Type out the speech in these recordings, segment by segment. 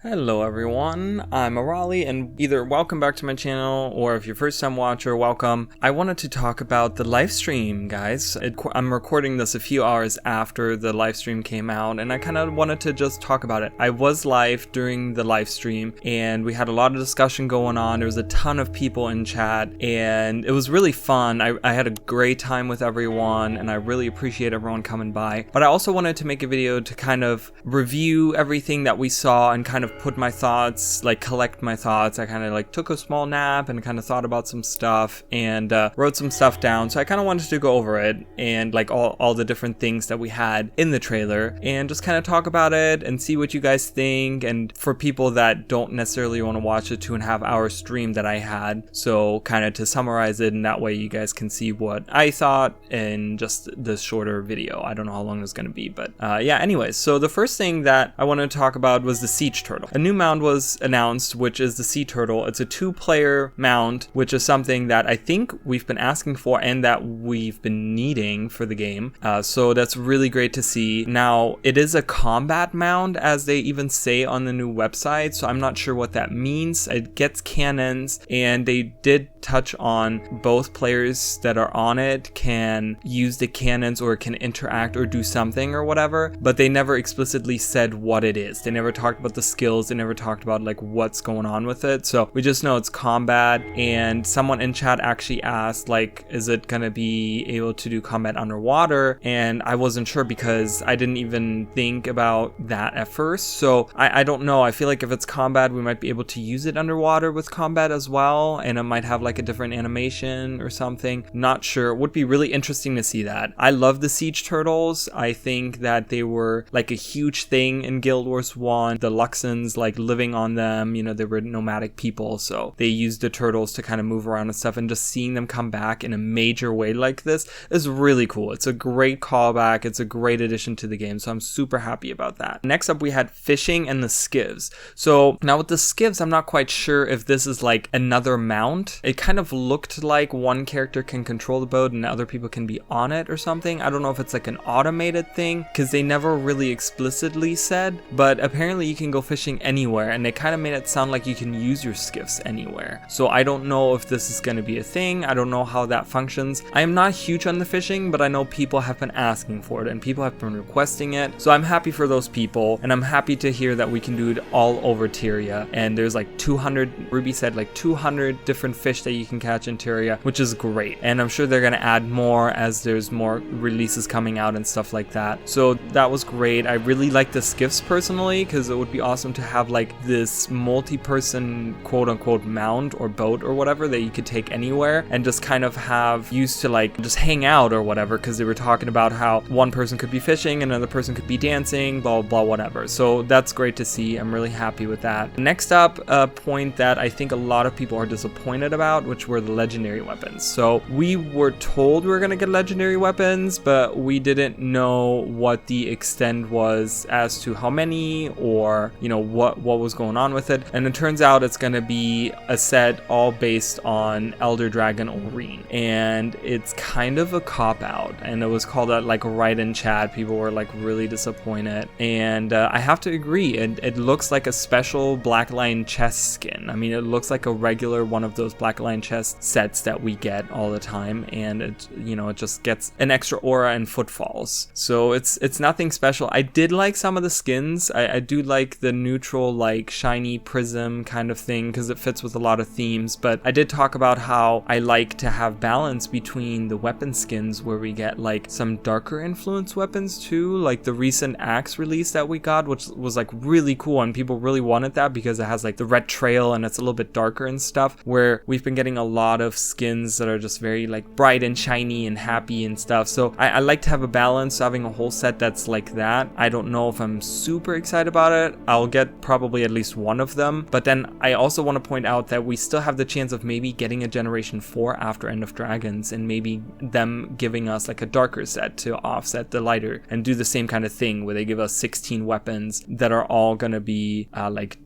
Hello everyone, I'm Arali, and either welcome back to my channel, or if you're first time watcher, welcome. I wanted to talk about the live stream, guys. I'm recording this a few hours after the live stream came out, and I kind of wanted to just talk about it. I was live during the live stream, and we had a lot of discussion going on. There was a ton of people in chat, and it was really fun. I had a great time with everyone, and I really appreciate everyone coming by. But I also wanted to make a video to kind of review everything that we saw and kind of put my thoughts, collect my thoughts. I kind of took a small nap and kind of thought about some stuff and wrote some stuff down. So I kind of wanted to go over it and all the different things that we had in the trailer and just kind of talk about it and see what you guys think. And for people that don't necessarily want to watch the 2.5-hour stream that I had, so kind of to summarize it, and that way you guys can see what I thought in just this shorter video. I don't know how long it's going to be, but yeah, anyways. So the first thing that I wanted to talk about was the siege turtle. A new mount was announced, which is the sea turtle. It's a 2-player mount, which is something that I think we've been asking for and that we've been needing for the game. So that's really great to see. Now, it is a combat mount, as they even say on the new website, so I'm not sure what that means. It gets cannons, and they did touch on both players that are on it can use the cannons or can interact or do something or whatever, but they never explicitly said what it is. They never talked about the skills. They never talked about what's going on with it. So we just know it's combat, and someone in chat actually asked is it gonna be able to do combat underwater? And I wasn't sure because I didn't even think about that at first. So I don't know. I feel like if it's combat, we might be able to use it underwater with combat as well, and it might have a different animation or something. Not sure. It would be really interesting to see that. I love the siege turtles. I think that they were a huge thing in Guild Wars 1. The Luxons living on them, they were nomadic people, so they used the turtles to kind of move around and stuff, and just seeing them come back in a major way like this is really cool. It's a great callback. It's a great addition to the game, so I'm super happy about that. Next up, we had fishing and the Skiffs. So now with the Skiffs, I'm not quite sure if this is another mount. It kind of looked like one character can control the boat and other people can be on it or something. I don't know if it's an automated thing, because they never really explicitly said, but apparently you can go fishing anywhere, and they kind of made it sound like you can use your skiffs anywhere. So I don't know if this is going to be a thing. I don't know how that functions. I am not huge on the fishing, but I know people have been asking for it and people have been requesting it. So I'm happy for those people, and I'm happy to hear that we can do it all over Tyria. And there's 200, Ruby said 200 different fish that you can catch in Tyria, which is great. And I'm sure they're going to add more as there's more releases coming out and stuff like that. So that was great. I really like the skiffs personally, because it would be awesome to have this multi-person quote-unquote mount or boat or whatever that you could take anywhere and just kind of have used to just hang out or whatever, because they were talking about how one person could be fishing, another person could be dancing, blah blah whatever. So that's great to see. I'm really happy with that. Next up, a point that I think a lot of people are disappointed about, which were the legendary weapons. So we were told we were gonna get legendary weapons, but we didn't know what the extent was as to how many or what was going on with it. And it turns out it's going to be a set all based on Elder Dragon Oreen, and it's kind of a cop-out, and it was called out right in chat. People were really disappointed, and I have to agree, it looks like a special Black Lion chest skin. I mean, it looks like a regular one of those Black Lion chest sets that we get all the time, and it it just gets an extra aura and footfalls. So it's nothing special. I did like some of the skins. I do like the neutral shiny prism kind of thing, because it fits with a lot of themes. But I did talk about how I like to have balance between the weapon skins, where we get some darker influence weapons too, like the recent axe release that we got, which was really cool, and people really wanted that because it has the red trail and it's a little bit darker and stuff, where we've been getting a lot of skins that are just very bright and shiny and happy and stuff. So I like to have a balance. So having a whole set that's like that, I don't know if I'm super excited about it. I'll get probably at least one of them, but then I also want to point out that we still have the chance of maybe getting a Generation 4 after End of Dragons, and maybe them giving us a darker set to offset the lighter and do the same kind of thing where they give us 16 weapons that are all gonna be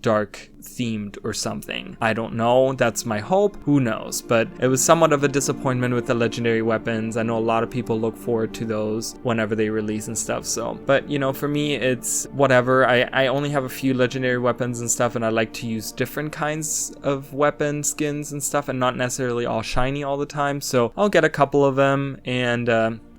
dark themed or something. I don't know, that's my hope, who knows, but it was somewhat of a disappointment with the legendary weapons. I know a lot of people look forward to those whenever they release and stuff, so, but you know, for me it's whatever. I only have a few legendary weapons and stuff, and I like to use different kinds of weapon skins and stuff, and not necessarily all shiny all the time, so I'll get a couple of them, and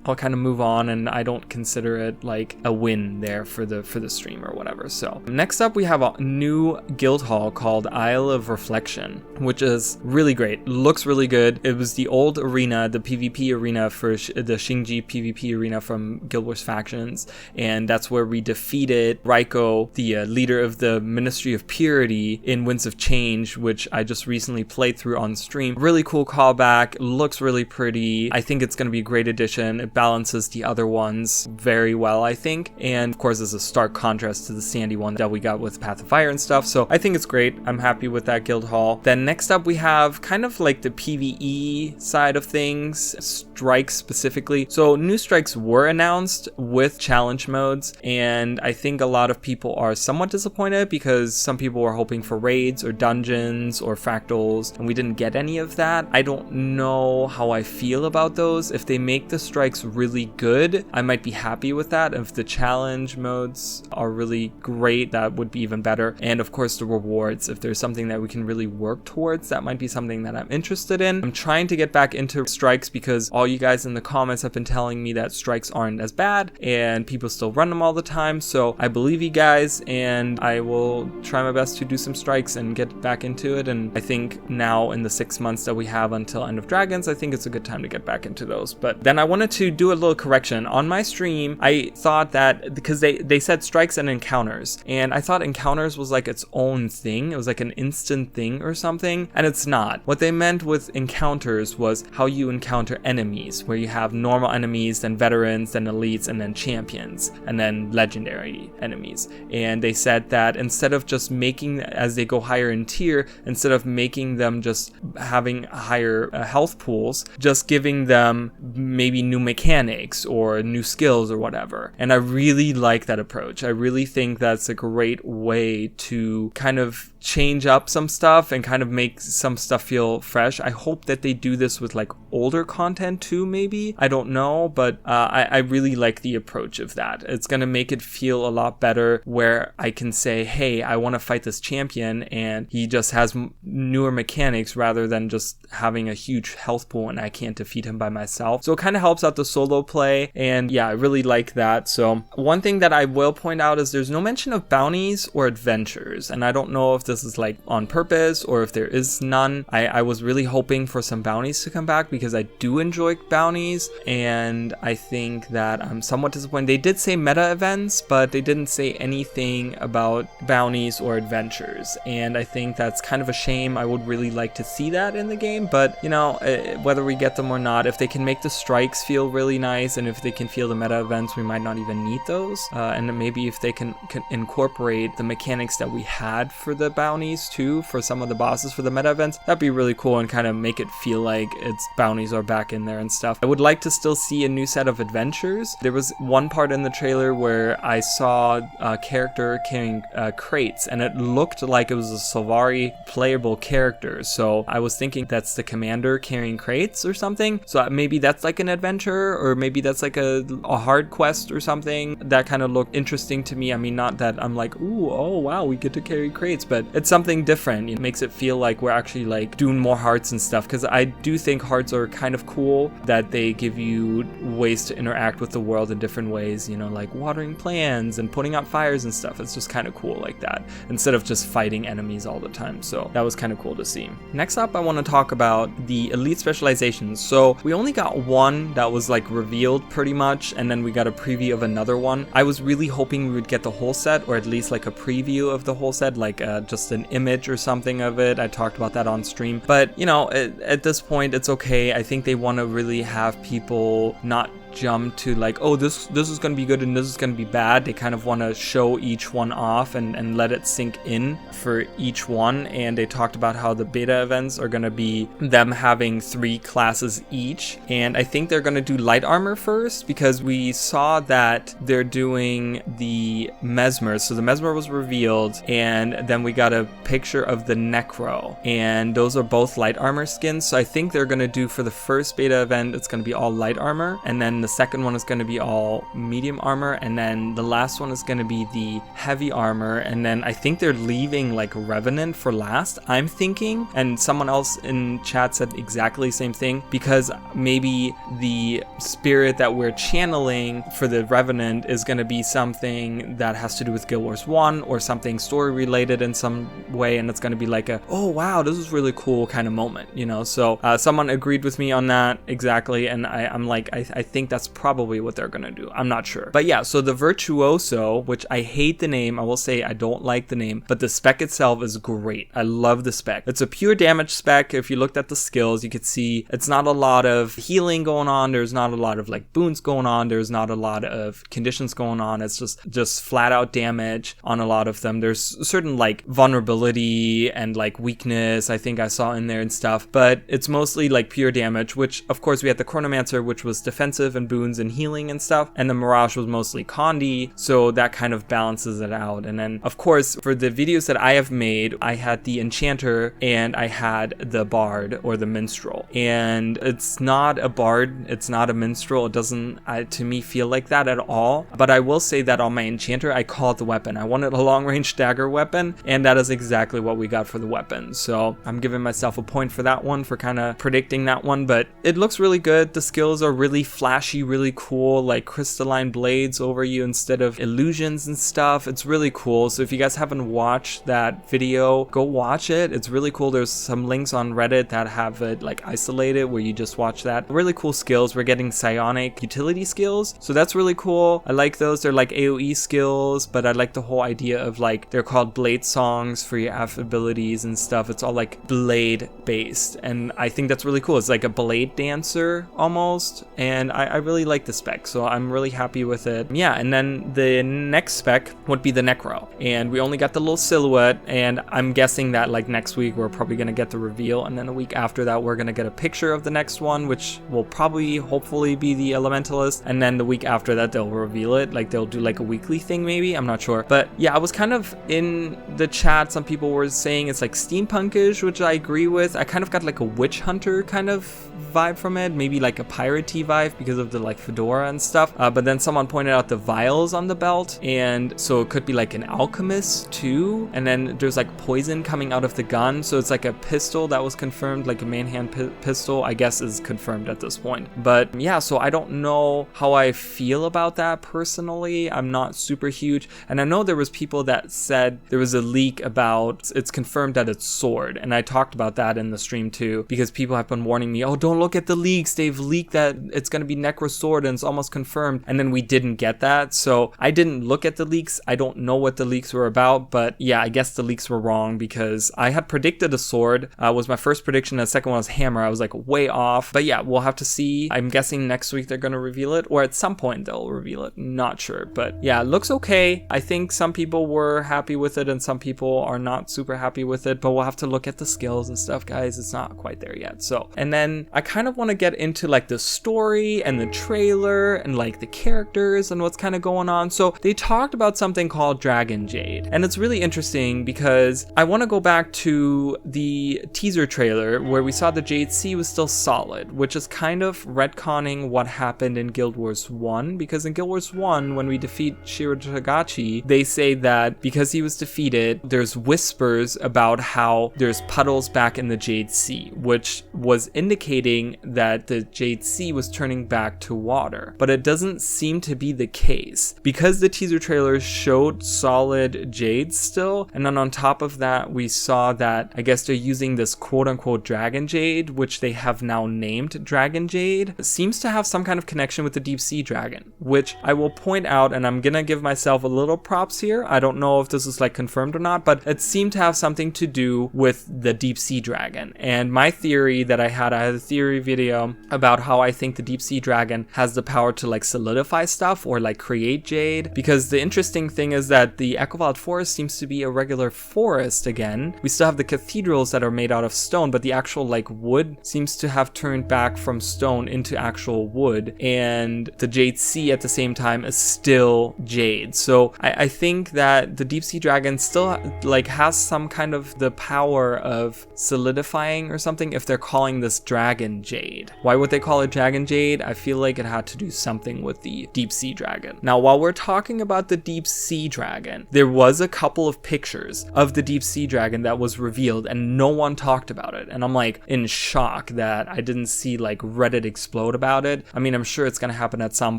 I'll kind of move on, and I don't consider it like a win there for the stream or whatever. So next up we have a new guild hall called Isle of Reflection, which is really great. Looks really good. It was the old arena, the PvP arena for the Shinji PvP arena from Guild Wars Factions, and that's where we defeated Raiko, the leader of the Ministry of Purity in Winds of Change, which I just recently played through on stream. Really cool callback. Looks really pretty. I think it's going to be a great addition. It balances the other ones very well, I think, and of course is a stark contrast to the sandy one that we got with Path of Fire and stuff, so I think it's great. I'm happy with that guild hall. Then next up we have kind of like the PvE side of things, strikes specifically. So new strikes were announced with challenge modes, and I think a lot of people are somewhat disappointed because some people were hoping for raids or dungeons or fractals, and we didn't get any of that. I don't know how I feel about those. If they make the strikes really good, I might be happy with that. If the challenge modes are really great, that would be even better. And of course the rewards, if there's something that we can really work towards, that might be something that I'm interested in. I'm trying to get back into strikes because all you guys in the comments have been telling me that strikes aren't as bad and people still run them all the time, so I believe you guys, and I will try my best to do some strikes and get back into it. And I think now in the 6 months that we have until End of Dragons, I think it's a good time to get back into those. But then I wanted to do a little correction on my stream. I thought that because they said strikes and encounters, and I thought encounters was like its own thing. It was like an instant thing or something, and it's not. What they meant with encounters was how you encounter enemies, where you have normal enemies, then veterans, then elites, and then champions, and then legendary enemies. And they said that instead of just making, as they go higher in tier, instead of making them just having higher health pools, just giving them maybe new mechanics or new skills or whatever. And I really like that approach. I really think that's a great way to kind of change up some stuff and kind of make some stuff feel fresh. I hope that they do this with like older content too, maybe. I don't know, but I really like the approach of that. It's going to make it feel a lot better where I can say, hey, I want to fight this champion and he just has newer mechanics rather than just having a huge health pool and I can't defeat him by myself. So it kind of helps out the solo play, and yeah, I really like that. So one thing that I will point out is there's no mention of bounties or adventures, and I don't know if this is like on purpose or if there is none. I was really hoping for some bounties to come back because I do enjoy bounties, and I think that I'm somewhat disappointed. They did say meta events, but they didn't say anything about bounties or adventures, and I think that's kind of a shame. I would really like to see that in the game, but you know, whether we get them or not, if they can make the strikes feel really nice and if they can feel the meta events, we might not even need those, and maybe if they can incorporate the mechanics that we had for the bounties too, for some of the bosses for the meta events, that'd be really cool and kind of make it feel like its bounties are back in there and stuff. I would like to still see a new set of adventures. There was one part in the trailer where I saw a character carrying crates, and it looked like it was a Sylvari playable character, so I was thinking that's the commander carrying crates or something. So maybe that's like an adventure, or maybe that's like a hard quest or something. That kind of looked interesting to me. I mean, not that I'm like, ooh, oh wow, we get to carry crates, but it's something different. It makes it feel like we're actually like doing more hearts and stuff, because I do think hearts are kind of cool, that they give you ways to interact with the world in different ways, you know, like watering plants and putting out fires and stuff. It's just kind of cool like that, instead of just fighting enemies all the time. So that was kind of cool to see. Next up, I want to talk about the elite specializations. So we only got one that was like revealed pretty much, and then we got a preview of another one. I was really hoping we would get the whole set, or at least like a preview of the whole set, like just an image or something of it. I talked about that on stream, but you know, at this point it's okay. I think they want to really have people not jump to like, oh, this is going to be good and this is going to be bad. They kind of want to show each one off and let it sink in for each one. And they talked about how the beta events are going to be them having 3 classes each. And I think they're going to do light armor first, because we saw that they're doing the Mesmer. So the Mesmer was revealed, and then we got a picture of the Necro, and those are both light armor skins. So I think they're going to do, for the first beta event, it's going to be all light armor, and then the second one is going to be all medium armor, and then the last one is going to be the heavy armor, and then I think they're leaving like Revenant for last, I'm thinking. And someone else in chat said exactly the same thing, because maybe the spirit that we're channeling for the Revenant is going to be something that has to do with Guild Wars 1 or something story related in some way, and it's going to be like a, oh wow, this is really cool kind of moment, you know. So someone agreed with me on that exactly, and I'm like, I think that's probably what they're going to do. I'm not sure. But yeah, so the Virtuoso, which I hate the name, I will say I don't like the name, but the spec itself is great. I love the spec. It's a pure damage spec. If you looked at the skills, you could see it's not a lot of healing going on. There's not a lot of like boons going on. There's not a lot of conditions going on. It's just flat out damage on a lot of them. There's certain like vulnerability and like weakness I think I saw in there and stuff, but it's mostly like pure damage, which of course we had the Chronomancer, which was defensive and boons and healing and stuff, and the Mirage was mostly Condi, so that kind of balances it out. And then of course for the videos that I have made, I had the Enchanter and I had the Bard or the Minstrel, and it's not a Bard, it's not a Minstrel. It doesn't to me feel like that at all. But I will say that on my Enchanter, I called the weapon. I wanted a long range dagger weapon, and that is exactly what we got for the weapon. So I'm giving myself a point for that one, for kind of predicting that one. But it looks really good. The skills are really flashy, really cool, like crystalline blades over you instead of illusions and stuff. It's really cool. So if you guys haven't watched that video, go watch it. It's really cool. There's some links on Reddit that have it like isolated where you just watch that. Really cool skills. We're getting psionic utility skills, so that's really cool. I like those. They're like AoE skills, but I like the whole idea of like, they're called blade songs for your F abilities and stuff. It's all like blade based, and I think that's really cool. It's like a blade dancer almost, and I really like the spec, so I'm really happy with it. Yeah, and then the next spec would be the Necro, and we only got the little silhouette, and I'm guessing that like next week we're probably gonna get the reveal, and then a week after that we're gonna get a picture of the next one, which will probably hopefully be the Elementalist, and then the week after that they'll reveal it. Like they'll do like a weekly thing maybe, I'm not sure. But yeah, I was kind of in the chat, some people were saying it's like steampunkish, which I agree with. I kind of got like a witch hunter kind of vibe from it, maybe like a piratey vibe because of the like fedora and stuff. But then someone pointed out the vials on the belt, and so it could be like an alchemist too. And then there's like poison coming out of the gun, so it's like a pistol that was confirmed, like a manhand pistol, I guess is confirmed at this point. But yeah, so I don't know how I feel about that personally. I'm not super huge, and I know there was people that said there was a leak about it's confirmed that it's sword, and I talked about that in the stream too, because people have been warning me, oh, don't look at the leaks, they've leaked that it's going to be Necro sword and it's almost confirmed, and then we didn't get that. So I didn't look at the leaks. I don't know what the leaks were about, but yeah, I guess the leaks were wrong, because I had predicted a sword, was my first prediction, and the second one was hammer. I was like way off, but yeah, we'll have to see. I'm guessing next week they're going to reveal it, or at some point they'll reveal it, not sure. But yeah, it looks okay. I think some people were happy with it and some people are not super happy with it, but we'll have to look at the skills and stuff, guys. It's not quite there yet. So, and then I kind of want to get into like the story and the trailer and like the characters and what's kind of going on. So they talked about something called Dragon Jade, and it's really interesting because I want to go back to the teaser trailer where we saw the Jade Sea was still solid, which is kind of retconning what happened in Guild Wars 1, because in Guild Wars 1, when we defeat Shiratagachi, they say that because he was defeated, there's whispers about how there's puddles back in the Jade Sea, which was indicating that the Jade Sea was turning back to water. But it doesn't seem to be the case, because the teaser trailer showed solid jade still, and then on top of that we saw that I guess they're using this quote-unquote Dragon Jade, which they have now named Dragon Jade. It seems to have some kind of connection with the Deep Sea Dragon, which I will point out, and I'm gonna give myself a little props here. I don't know if this is like confirmed or not, but it seemed to have something to do with the Deep Sea Dragon. And my theory that I had a theory video about how I think the Deep Sea Dragon dragon has the power to like solidify stuff or like create jade, because the interesting thing is that the Echowild Forest seems to be a regular forest again. We still have the cathedrals that are made out of stone, but the actual like wood seems to have turned back from stone into actual wood, and the Jade Sea at the same time is still jade. So I think that the deep sea dragon still like has some kind of the power of solidifying or something if they're calling this dragon jade. Why would they call it dragon jade? I feel like it had to do something with the deep sea dragon. Now, while we're talking about the deep sea dragon, there was a couple of pictures of the deep sea dragon that was revealed and no one talked about it, and I'm like in shock that I didn't see like Reddit explode about it. I mean, I'm sure it's gonna happen at some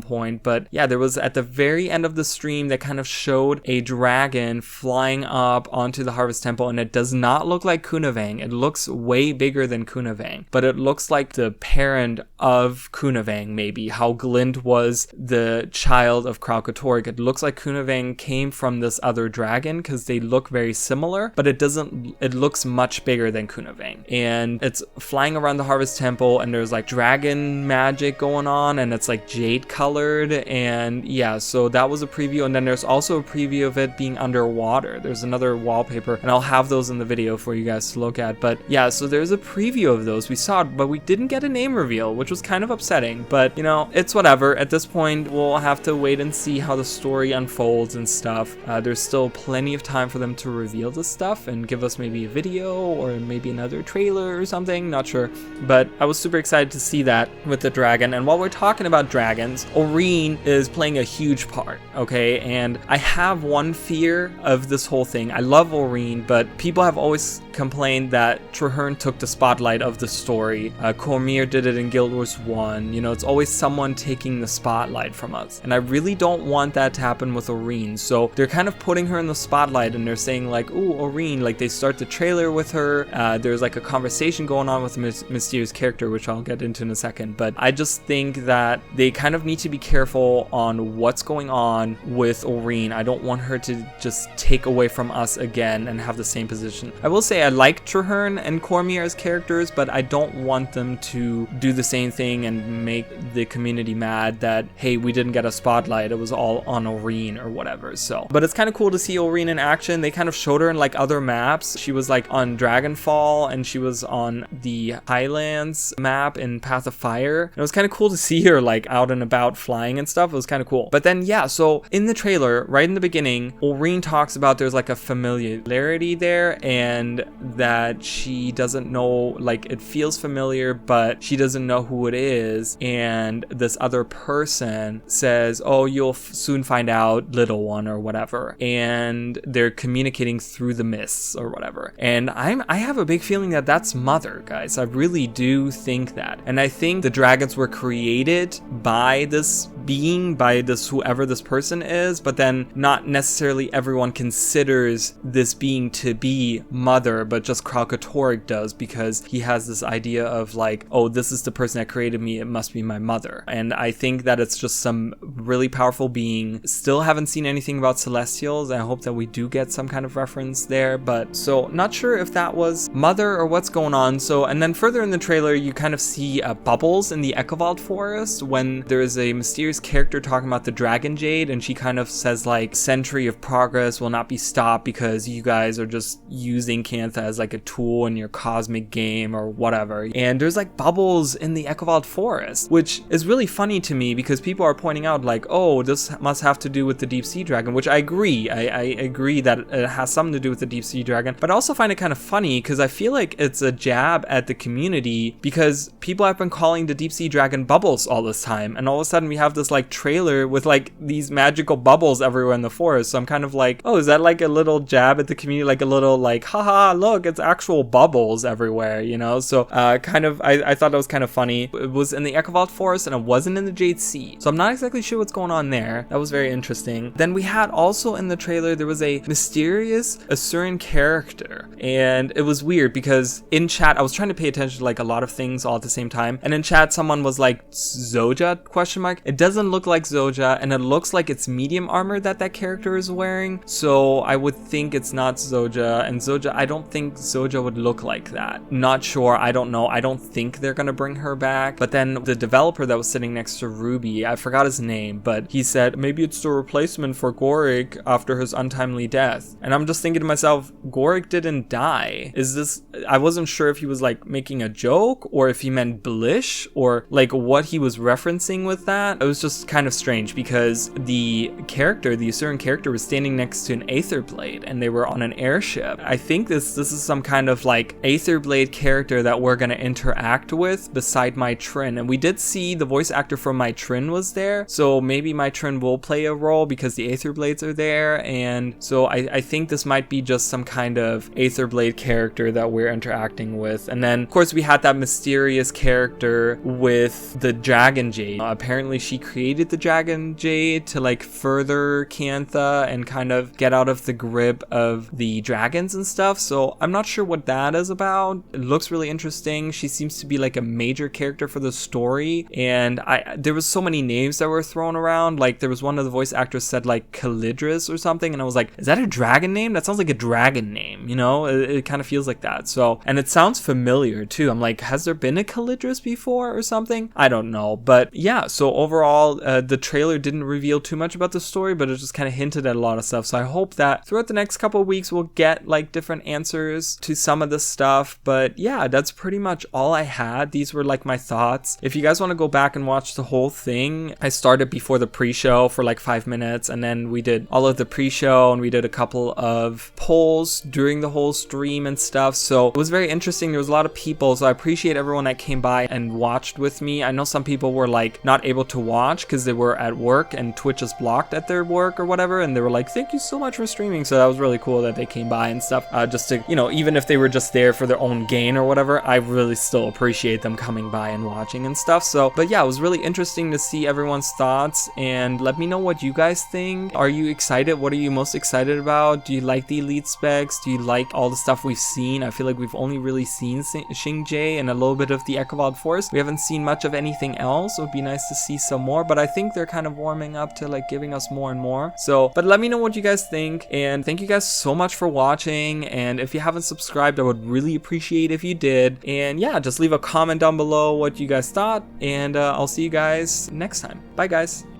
point, but yeah, there was at the very end of the stream that kind of showed a dragon flying up onto the Harvest Temple, and it does not look like Kunavang. It looks way bigger than Kunavang, but it looks like the parent of Kunavang, maybe how Glint was the child of Kralkatorg. It looks like Kunavang came from this other dragon because they look very similar, but it looks much bigger than Kunavang, and it's flying around the Harvest Temple, and there's like dragon magic going on, and it's like jade colored. And yeah, so that was a preview, and then there's also a preview of it being underwater. There's another wallpaper, and I'll have those in the video for you guys to look at. But yeah, so there's a preview of those. We saw it, but we didn't get a name reveal, which was kind of upsetting, but you know, it's whatever. At this point, we'll have to wait and see how the story unfolds and stuff. There's still plenty of time for them to reveal this stuff and give us maybe a video or maybe another trailer or something, not sure. But I was super excited to see that with the dragon. And while we're talking about dragons, Oreen is playing a huge part, okay? And I have one fear of this whole thing. I love Oreen, but people have always complained that Traherne took the spotlight of the story. Cormyr did it in Guild Wars 1. You know, it's always someone taking the spotlight from us. And I really don't want that to happen with Oreen. So they're kind of putting her in the spotlight, and they're saying like, ooh, Oreen, like they start the trailer with her. There's like a conversation going on with a mysterious character, which I'll get into in a second. But I just think that they kind of need to be careful on what's going on with Oreen. I don't want her to just take away from us again and have the same position. I will say I like Traherne and Cormyr as characters, but I don't want them to do the same thing and make the community mad that, hey, we didn't get a spotlight, it was all on Oreen or whatever. So, but it's kind of cool to see Oreen in action. They kind of showed her in like other maps. She was like on Dragonfall, and she was on the Highlands map in Path of Fire. And it was kind of cool to see her like out and about flying and stuff. It was kind of cool. But then yeah, so in the trailer, right in the beginning, Oreen talks about there's like a familiarity there, and that she doesn't know, like it feels familiar, but she doesn't know who it is. And this other person says, oh, you'll soon find out, little one, or whatever. And they're communicating through the mists or whatever. And I have a big feeling that that's Mother, guys. I really do think that. And I think the dragons were created by this being, by this whoever this person is, but then not necessarily everyone considers this being to be Mother, but just Kralkatorg does, because he has this idea of like, oh, this is the person that created me, it must be my mother. And I think that it's just some really powerful being. Still haven't seen anything about Celestials. I hope that we do get some kind of reference there, but so not sure if that was Mother or what's going on. So, and then further in the trailer, you kind of see bubbles in the Echowild Forest when there is a mysterious character talking about the Dragon Jade, and she kind of says like, Century of Progress will not be stopped because you guys are just using Cantha as like a tool in your cosmic game or whatever. And there's like bubbles in the Echowild Forest, which is really funny to me because people are pointing out like, oh, this must have to do with the deep sea dragon, which I agree. I agree that it has something to do with the deep sea dragon, but I also find it kind of funny because I feel like it's a jab at the community, because people have been calling the deep sea dragon bubbles all this time, and all of a sudden we have this like trailer with like these magical bubbles everywhere in the forest. So I'm kind of like, oh, is that like a little jab at the community, like a little like, haha, look, it's actual bubbles everywhere, you know? So kind of, I thought that was kind of funny. It was in the Echowild Forest and it wasn't in the Jade Sea, so I'm not exactly sure what's going on there. That was very interesting. Then we had also in the trailer, there was a mysterious Asuran character, and it was weird because in chat, I was trying to pay attention to like a lot of things all at the same time, and in chat someone was like, Zoja, question mark. It doesn't doesn't look like Zoja, and it looks like it's medium armor that character is wearing, so I would think it's not Zoja. And Zoja, I don't think Zoja would look like that. Not sure, I don't know. I don't think they're gonna bring her back. But then the developer that was sitting next to Ruby, I forgot his name, but he said maybe it's the replacement for Gorik after his untimely death. And I'm just thinking to myself, Gorik didn't die. Is this, I wasn't sure if he was like making a joke or if he meant Blish or like what he was referencing with that. It was just kind of strange because the Asuran character was standing next to an Aether Blade and they were on an airship. I think this is some kind of like Aether Blade character that we're gonna interact with beside my Trin. And we did see the voice actor from my Trin was there, so maybe my Trin will play a role because the Aether Blades are there. And so I think this might be just some kind of Aether Blade character that we're interacting with. And then of course we had that mysterious character with the Dragon Jade. Apparently she created the Dragon Jade to like further Cantha and kind of get out of the grip of the dragons and stuff. So I'm not sure what that is about. It looks really interesting. She seems to be like a major character for the story. And there was so many names that were thrown around. Like there was one of the voice actors said like Calidris or something. And I was like, is that a dragon name? That sounds like a dragon name, you know? It kind of feels like that. So, and it sounds familiar too. I'm like, has there been a Calidris before or something? I don't know. But yeah, so overall, the trailer didn't reveal too much about the story, but it just kind of hinted at a lot of stuff. So I hope that throughout the next couple of weeks, we'll get like different answers to some of the stuff. But yeah, that's pretty much all I had. These were like my thoughts. If you guys want to go back and watch the whole thing, I started before the pre-show for like 5 minutes, and then we did all of the pre-show and we did a couple of polls during the whole stream and stuff. So it was very interesting. There was a lot of people, so I appreciate everyone that came by and watched with me. I know some people were like not able to watch because they were at work and Twitch is blocked at their work or whatever, and they were like, thank you so much for streaming. So that was really cool that they came by and stuff, just to, you know, even if they were just there for their own gain or whatever, I really still appreciate them coming by and watching and stuff. So, but yeah, it was really interesting to see everyone's thoughts, and let me know what you guys think. Are you excited? What are you most excited about? Do you like the elite specs? Do you like all the stuff we've seen? I feel like we've only really seen Xingje and a little bit of the Echovald Forest. We haven't seen much of anything else. It would be nice to see some more, but I think they're kind of warming up to like giving us more and more. So, but let me know what you guys think, and thank you guys so much for watching. And if you haven't subscribed, I would really appreciate if you did. And yeah, just leave a comment down below what you guys thought, and I'll see you guys next time. Bye guys.